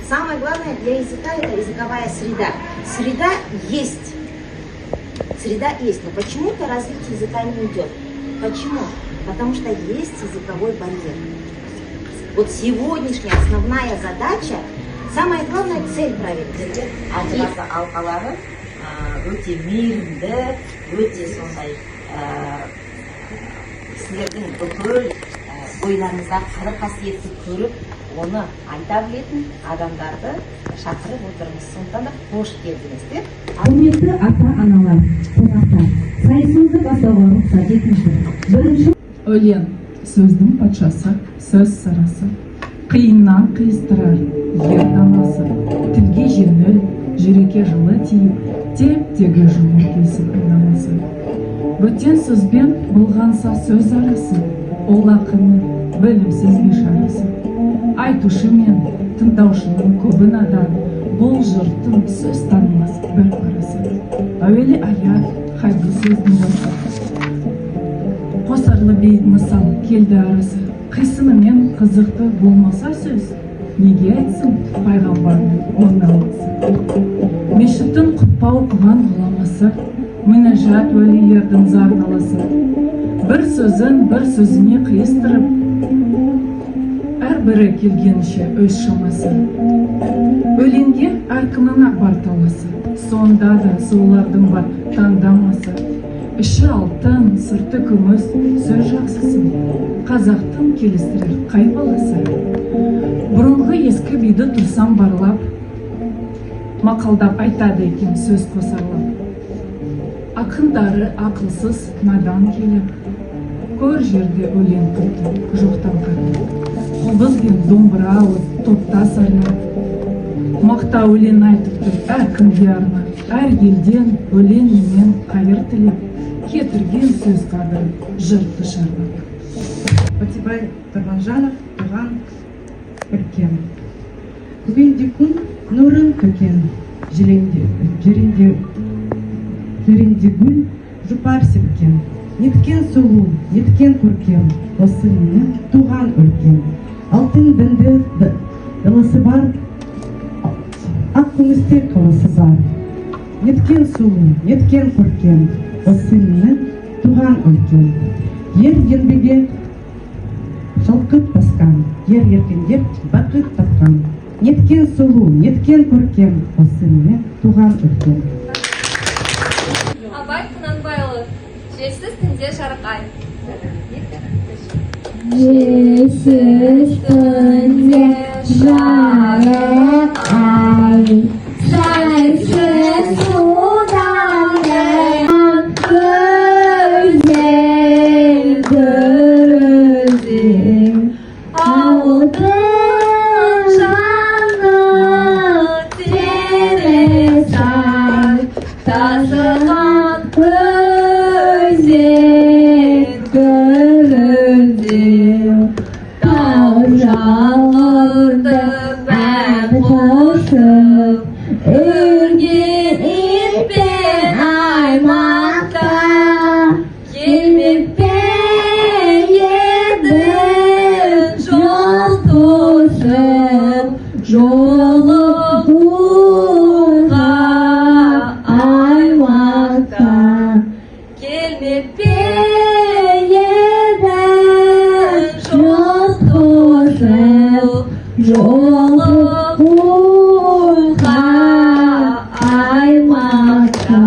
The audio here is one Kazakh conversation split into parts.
Самое главное для языка — это языковая среда. Среда есть, но почему-то развитие языка не идет. Почему? Потому что есть языковой барьер. Вот сегодняшняя основная задача, самая главная цель правильная. Адиласа алқалары өте мейірімді, өте сондай сіздердің бүкіл бойларыңыздағы қыры қасиетті көріп, оны айта білетін адамдарды шақырып отырмыз. Сондықтан да қош келдіңіздер. Құрметті ата-аналар, қонақтар, сайысымызды бастауға рұқсат етіңіздер. Бірінші өлең сөздің патшасы, сөз сарасы, қиыннан қиыстырар ер данасы, тілге жеңіл, жүрекке жылы тиіп, теп-тегі жұмыр келсін айналасы. Бөтен сөзбен былғанса сөз арасы, ол ақынның білімсіз бишарасы. Айтушы мен тыңдаушының көбін адан, бұл жұрттың сөз танымас бір парасы. Әуелі аят, хайбы сөздің басы. Қосарлы бейт мысал келді арасы. Қисынымен қызықты болмаса сөз, неге айтсын пайғамбардың орналасы. Мешіттің құтпа оқыған ғұламасы, мінәжат уәлилердің зардаласы. Бір сөзін бір сөзіне қиыстырып, әрбірі келгенше өз шамасы. Өлеңге әркімнің бар таласы, сонда да солардың бар таңдамасы. Іші алтын, сырты күміс, сөз жақсысын, қазақтың келістірер қай баласы. Бұрынғы ескі биді тұрсам барлап, мақалдап айтады екен сөз қосарлап. Ақындары ақылсыз надан келіп, көр жерде өлең қылды, жоқтан қатты. Қобыз бен домбыра алып, топта сарнап, мақта өлең айтып тұр әркімге арнап, әр елден өлең емен қайыр тілеп, кетірген сөз қадірін жұртты шарлап. Батибай Тарманжанов туған өлкем. Көбенде күн нұрын төкен, жерінде гүл жұпар сепкен. Неткен сұлу, неткен көркем, осы менің туған өлкем. Алтын дінді дылысы бар, ақ күмісте қылысы бар. Неткен сұлу, неткен көркем, осы менің туған өлкем. Ер еңбегі шалқыт басқан, ер еркіндеп бақыт тапқан. Неткен сұлу, неткен көркем, осы менің туған өлкем. Абай Құнанбайұлы, желсіз түнде жарық ай. Желсіз түнде жарық ай, сәйсіз судан көзел гүлдер, ауылдың жаны теріс ай, тасыған көзел гүлдер, тау жалғырды бәр қосып, үрген итпен аймақта, келмеп пе едің жол тосып, жолығуға аймақта. Келмеп пе едің жол тосып, жолығуға аймақта.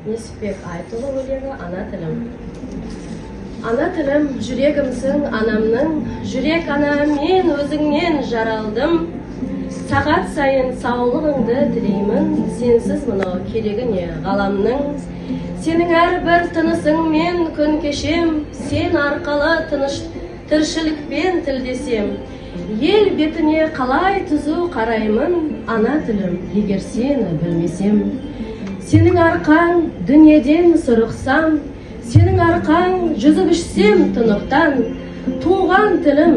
Несіпбек Айтұлы өлеңі «Ана тілім». Ана тілім, жүрегімсің анамның, жүрек ана мен өзіңнен жаралдым. Сағат сайын саулығыңды тілеймін, сенсіз мынау керегіне ғаламның. Сенің әрбір тынысың мен күн кешем, сен арқалы тіршілікпен тілдесем. Ел бетіне қалай түзу қараймын, ана тілім, егер сені білмесем. Сенің арқаң дүниеден сұрықсам, сенің арқаң жүзіп ішсем тұнықтан. Туған тілім,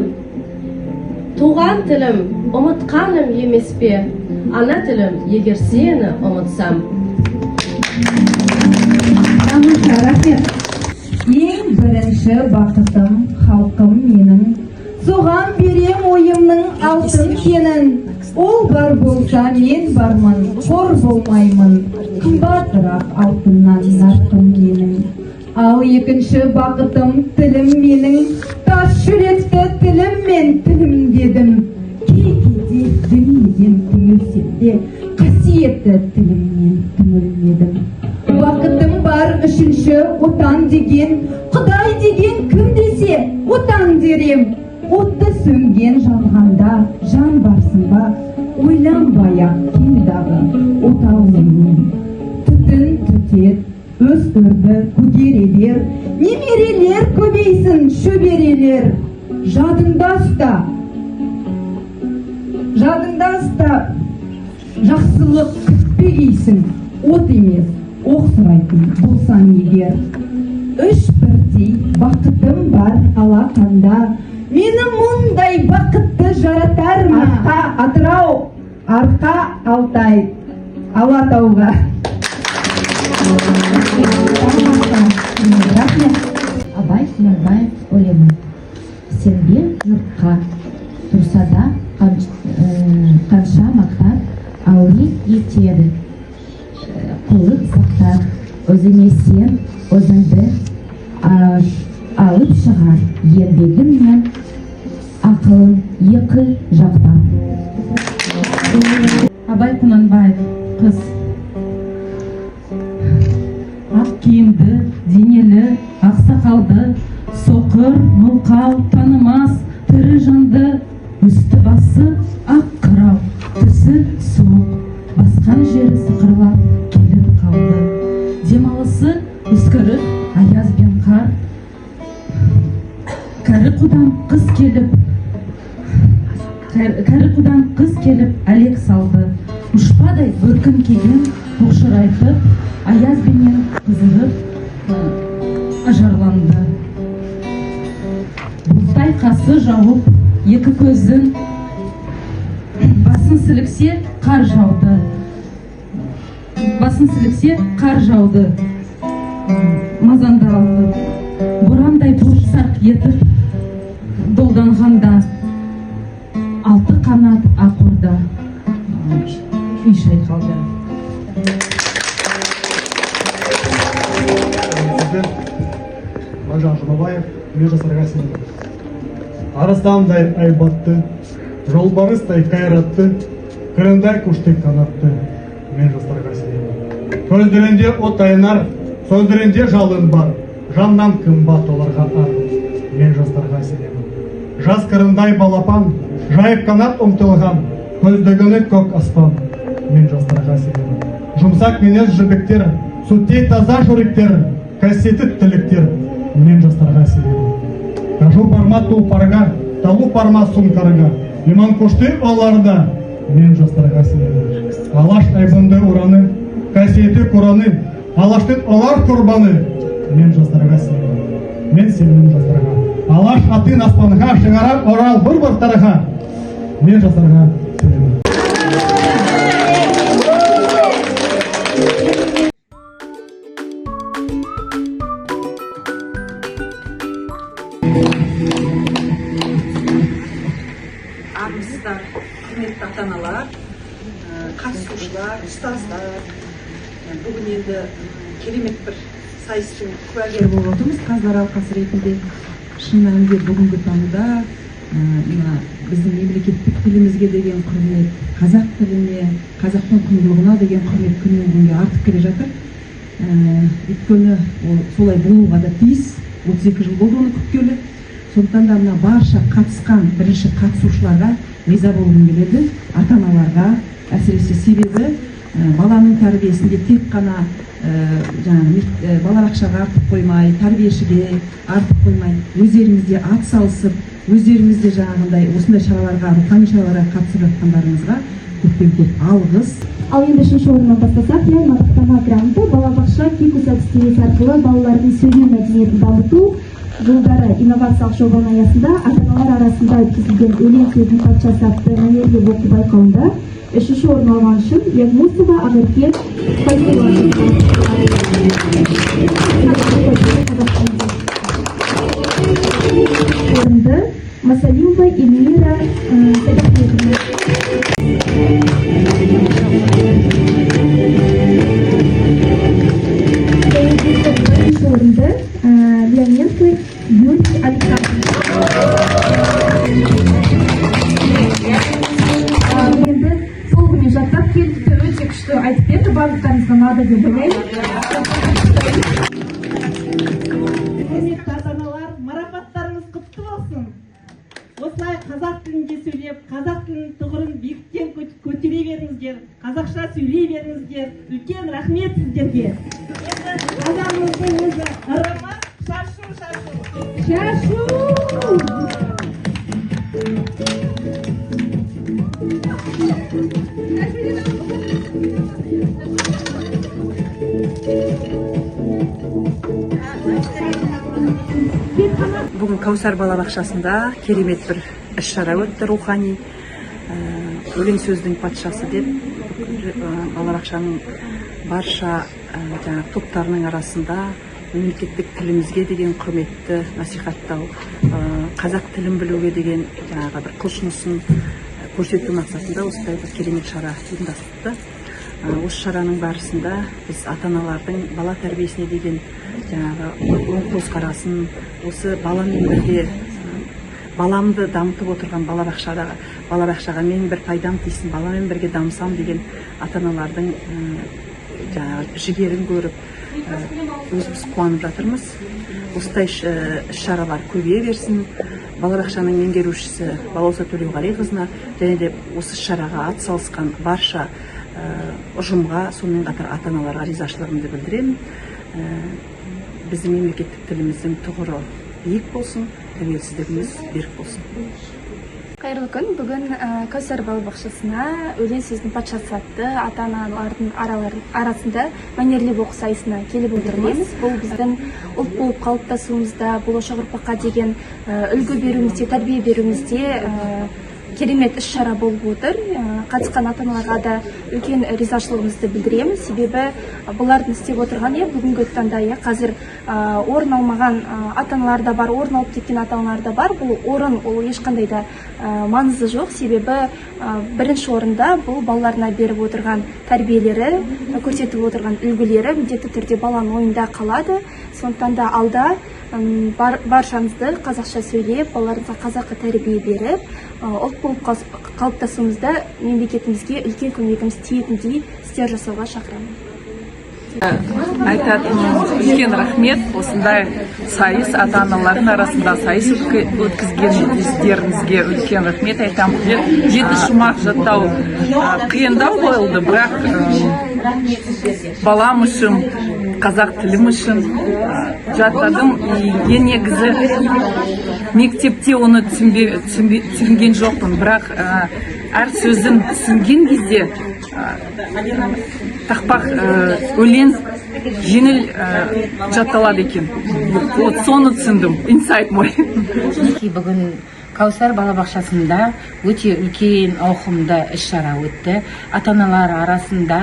ұмытқаным емес пе, ана тілім, егер сені ұмытсам. Рахмет. Ең бірінші екінші бақытым халқым менің, соған берем ойымның алтын кенін. Ол бар болса мен бармын, қор болмаймын, қымбатырақ алтыннан нарқым менің. Ал екінші бақытым тілім менің, тас жүректі тілім мен тілім дедім. Кей-кейде дүниеден түңілсем де, қасиетті тіліммен түңілмедім. Бақытым бар үшінші отан деген, Құдай деген кім десе отан дерем. Отты сөнген жанғанда жан барсың ба, ойланбай-ақ кел дағы отауыңның. Түтін түтет, өз өрді көгерелер, немерелер көбейсін шөберелер. Жадыңда ұста, жақсылық күтпегейсің, от емес, оқ сұрайтын болсаң егер. Үш бірдей бақытым бар алақанда, мені мұндай бақытты жаратар ма? Арқа Атырау, арқа Алтай, Алатауға. Рахмет. Абай Құнанбаев өлеңі. Сенбе жұртқа тұрса да қанша мақтап аури етеді. Құлық сақтар, өзіңе сен өзіңді алып шығар, еңбегің мен ақылың екі жақтан. Абай Құнанбаев, қыз. Ақ киімді, денелі, ақсақалды, соқыр, мылқау, танымас, тірі жанды, үсті басы ақ қырау, түсі суық, басқан жері сықырлап келіп қалды. Демалысы үскіріп, аяз бен қар, кәрі құдан қыз келіп әлек салды. Ұшпадай бөркін киген тоқшырайтып, аяз бенен қызығып ажарланды. Бұлтай қасы жауып, екі көзін басын сіліксе қар жауды. Мазандалды, борандай бұрсақ етіп долданғанда, алты қанат ақорда үй шайқалды. Мағжан Жұмабаев, мен жасарға сенемін. Арыстандай айбатты, жолбарыстай қайратты, қырындай күшті қанатты, мен жастарға сенемін. Көздерінде от айнар, сөздерінде жалын бар, жаннан қымбат оларға ар, мен жастарға сенемін. Жас қырындай балапан, жайып қанат ұмтылған, көздегені көк аспан, мен жастарға сенемін. Жұмсақ мінез жібектер, сүттей таза жүректер, қасиетті тілектер, мен жастарға сенемін. Кажу барма тұлпарға, талу барма сұңқарға, иман күшті оларда, мен жастарға сенемін. Алаш айбынды ұраны, қасиеті құраны, алаштың олар құрбаны, мен жастарға сенемін. Мен сенемін жастарға. Алаш атын аспанға шығарар орал бір бақтарға, мен жастарға сенемін. Армысыздар, құрметті ата-аналар, қатысушылар, ұстаздар. Бүгін енді керемет бір сайыстың куәгері болып отырмыз. Қазылар алқасы ретінде шын мәнінде бүгінгі таңда біздің мемлекеттік тілімізге деген құрмет, қазақ тіліне, қазақтың құндылығына деген құрмет күннен күнге артып келе жатыр. Өйткені солай болуға да тиіс. 32 жыл болды оны күткелі. Сондықтан да мына барша қатысқан бірінші қатысушыларға риза болғым келеді, ата-аналарға, әсіресе себебі баланың тәрбиесінде тек қана балабақшаға артып қоймай, тәрбиешіге артып қоймай, өздеріңізде ат салысып, өздеріңізде жаңағындай осындай шараларға, рухани шараларға қатысып жатқандарыңызға көптен көп алғыс. Ал енді үшінші орыннан бастасақ, мадақтама гранты балабақша кикус әдістемесі арқылы балалардың сөйлеу мәдениетін дамыту жылдары инновациялық жобаның аясында ата-аналар арасында өткізілген өлең сөздің патшасы атты мәнерлеп оқу байқауында үшінші орын алған үшін Ягмусова Ақерке орынды Леоненко Юрий Александрович. Енді сол күні жаттап келді, өте күшті айтып берді, барлықтарыңызға ұнады деп ойлаймын. Құрметті ата-аналар, марапаттарыңыз құтты болсын. Осылай қазақ тілінде сөйлеп, қазақ тілінің тұғырын биіктен көтере беріңіздер, қазақша сөйлей беріңіздер. Үлкен рахмет сіздерге. Енді адамымыздың өзі ырымы шашу. Бүгін Кәусар балабақшасында керемет бір іс-шара өтті, рухани өлең сөздің патшасы деп балабақшаның барша топтарының арасында мемлекеттік тілімізге деген құрметті насихаттау, қазақ тілін білуге деген бір құлшынысын көрсету мақсатында осындай бір керемет шара ұйымдастырылды. Осы шараның барысында біз ата-аналардың бала тәрбиесіне деген оң көзқарасын, осы баламен бірге баламды дамытып отырған балабақшаға менің бір пайдам тисін, баламен бірге дамысам деген ата-аналардың жігерін көріп өзіміз қуанып жатырмыз. Осындай іс-шаралар көбейе берсін. Балабақшаның меңгерушісі Балауса Төлеуғалиқызына және де осы шараға атсалысқан барша ұжымға, сонымен қатар ата-аналарға ризашылығымды білдіремін. Біздің мемлекеттік тіліміздің тұғыры биік болсын, тәуелсіздігіміз берік болсын. Қайырлы күн. Бүгін Кәусар балабақшасына өлең сөздің патшасы атты ата-аналардың арасында мәнерлеп оқу сайысына келіп отырмыз. Бұл біздің ұлт болып қалыптасуымызда, болашақ ұрпаққа деген үлгі беруімізде, тәрбие беруімізде керемет іс-шара болып отыр. Қатысқан ата-аналарға да үлкен ризашылығымызды білдіреміз. Себебі бұлардың істеп отырған бүгінгі таңда қазір орын алмаған ата-аналар да бар, орын алып кеткен ата-аналар да бар. Бұл орын ол ешқандай да маңызы жоқ. Себебі бірінші орында бұл балаларына беріп отырған тәрбиелері, көрсетіп отырған үлгілері міндетті түрде баланың ойында қалады. Сондықтан да алда баршаңызды қазақша сөйлеп, балаларыңызға қазақы тәрбие беріп, ұлт болып қалыптасуымызда мемлекетімізге үлкен көмегіміз тиетіндей істер жасауға шақырамын. Айтатын үлкен рахмет. Осындай сайыс, ата-аналардың арасында сайыс өткізгендеріңізге үлкен рахмет айтамын. 7 шумақ жаттау қиындау болды, бірақ балам үшін, қазақ тілім үшін жаттадым. Ең негізі мектепте оны түсінген жоқпын, бірақ әр сөзін түсінген кезде тақпақ өлең жеңіл жатталады екен. Вот соны түсіндім. Инсайт мой. Бүгін Кәусар балабақшасында өте үлкен ауқымды іс-шара өтті. Ата-аналар арасында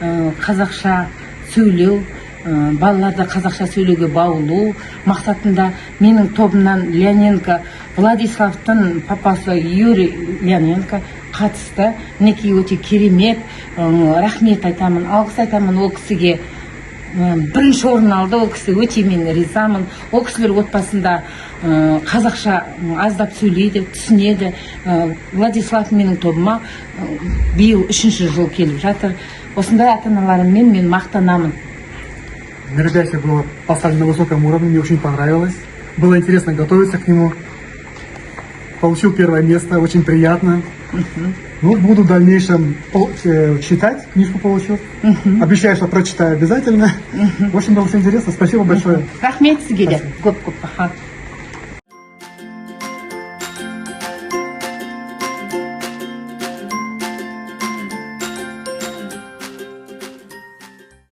қазақша сөйлеу, балаларды қазақша сөйлеуге баулу мақсатында менің тобымнан Леоненко Владиславтың папасы Юрий Леоненко қатысты. Мінекей өте керемет. Рахмет айтамын, алғыс айтамын ол кісіге. Бірінші орын алды, ол кісі өте мен ризамын. Ол кісілер отбасында қазақша аздап сөйлейді, түсінеді. Владислав менің тобыма биыл 3-ші жыл келіп жатыр. Осындай ата-аналарыммен мен мақтанамын. Мероприятие было поставлено на высоком уровне, мне очень понравилось. Было интересно готовиться к нему. Получил первое место, очень приятно. Ну, буду в дальнейшем читать, книжку получил. Обещаю, что прочитаю обязательно. В общем, было очень интересно. Спасибо большое. Рахмет сізге де. Көп-көп.